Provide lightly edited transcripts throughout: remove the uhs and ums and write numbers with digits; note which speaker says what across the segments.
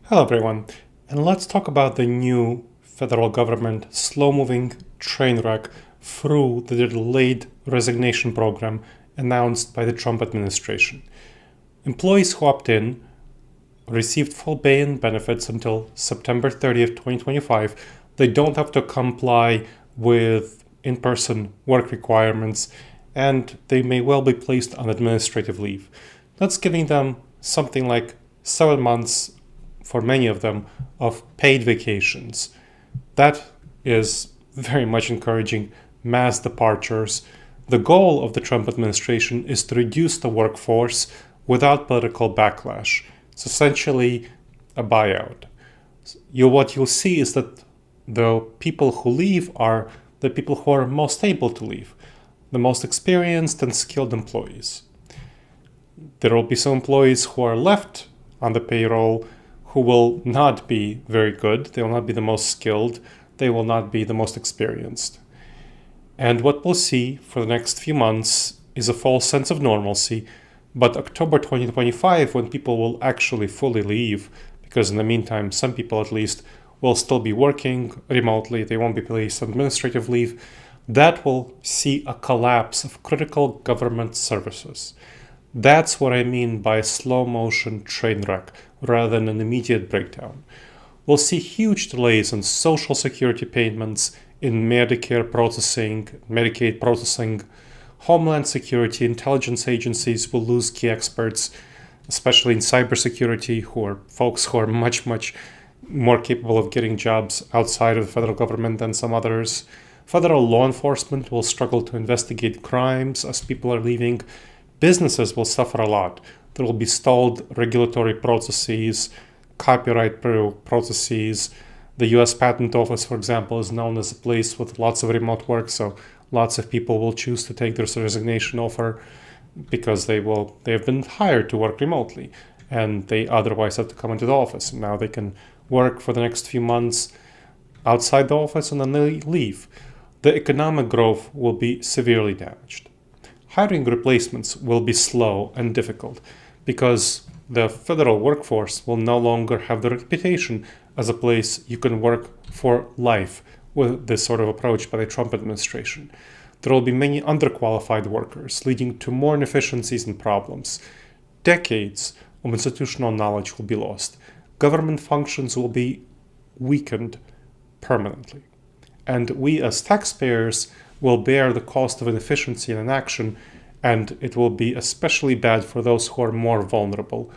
Speaker 1: Hello everyone, and let's talk about the new federal government slow-moving train wreck through the delayed resignation program announced by the Trump administration. Employees who opt in received full pay and benefits until September 30th, 2025. They don't have to comply with in-person work requirements, and they may well be placed on administrative leave. That's giving them something like 7 months for many of them of paid vacations. That is very much encouraging mass departures. The goal of the Trump administration is to reduce the workforce without political backlash. It's essentially a buyout. What you'll see is that the people who leave are the people who are most able to leave, the most experienced and skilled employees. There will be some employees who are left on the payroll who will not be very good. They will not be the most skilled. They will not be the most experienced. And what we'll see for the next few months is a false sense of normalcy. But October 2025, when people will actually fully leave, because in the meantime, some people at least will still be working remotely, they won't be placed on administrative leave, that will see a collapse of critical government services. That's what I mean by a slow motion train wreck rather than an immediate breakdown. We'll see huge delays in Social Security payments, in Medicare processing, Medicaid processing. Homeland Security, intelligence agencies will lose key experts, especially in cybersecurity, who are folks who are much more capable of getting jobs outside of the federal government than some others. Federal law enforcement will struggle to investigate crimes as people are leaving. Businesses will suffer a lot. There will be stalled regulatory processes, copyright processes. The US Patent Office, for example, is known as a place with lots of remote work, so lots of people will choose to take this resignation offer because they have been hired to work remotely and they otherwise have to come into the office. And now they can work for the next few months outside the office and then they leave. The economic growth will be severely damaged. Hiring replacements will be slow and difficult because the federal workforce will no longer have the reputation as a place you can work for life with this sort of approach by the Trump administration. There will be many underqualified workers, leading to more inefficiencies and problems. Decades of institutional knowledge will be lost. Government functions will be weakened permanently. And we as taxpayers will bear the cost of inefficiency and inaction, and it will be especially bad for those who are more vulnerable,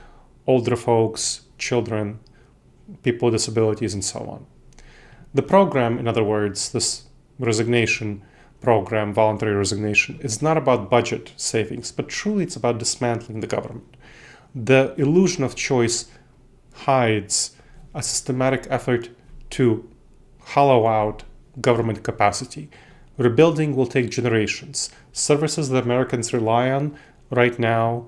Speaker 1: older folks, children, people with disabilities, and so on. The program, in other words, this resignation program, voluntary resignation, is not about budget savings, but truly it's about dismantling the government. The illusion of choice hides a systematic effort to hollow out government capacity. Rebuilding will take generations. Services that Americans rely on right now,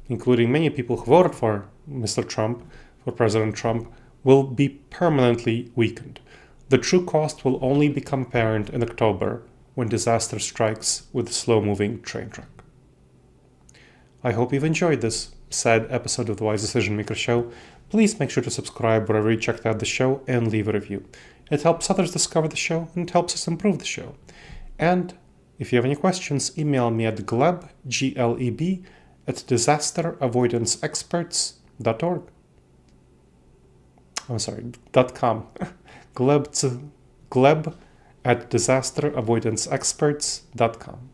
Speaker 1: including many people who voted for Mr. Trump, for President Trump, will be permanently weakened. The true cost will only become apparent in October when disaster strikes with a slow-moving train wreck. I hope you've enjoyed this sad episode of the Wise Decision Maker Show. Please make sure to subscribe wherever you checked out the show and leave a review. It helps others discover the show and it helps us improve the show. And if you have any questions, email me at gleb, Gleb, at disasteravoidanceexperts.org. I'm sorry, .com. Gleb at disasteravoidanceexperts.com.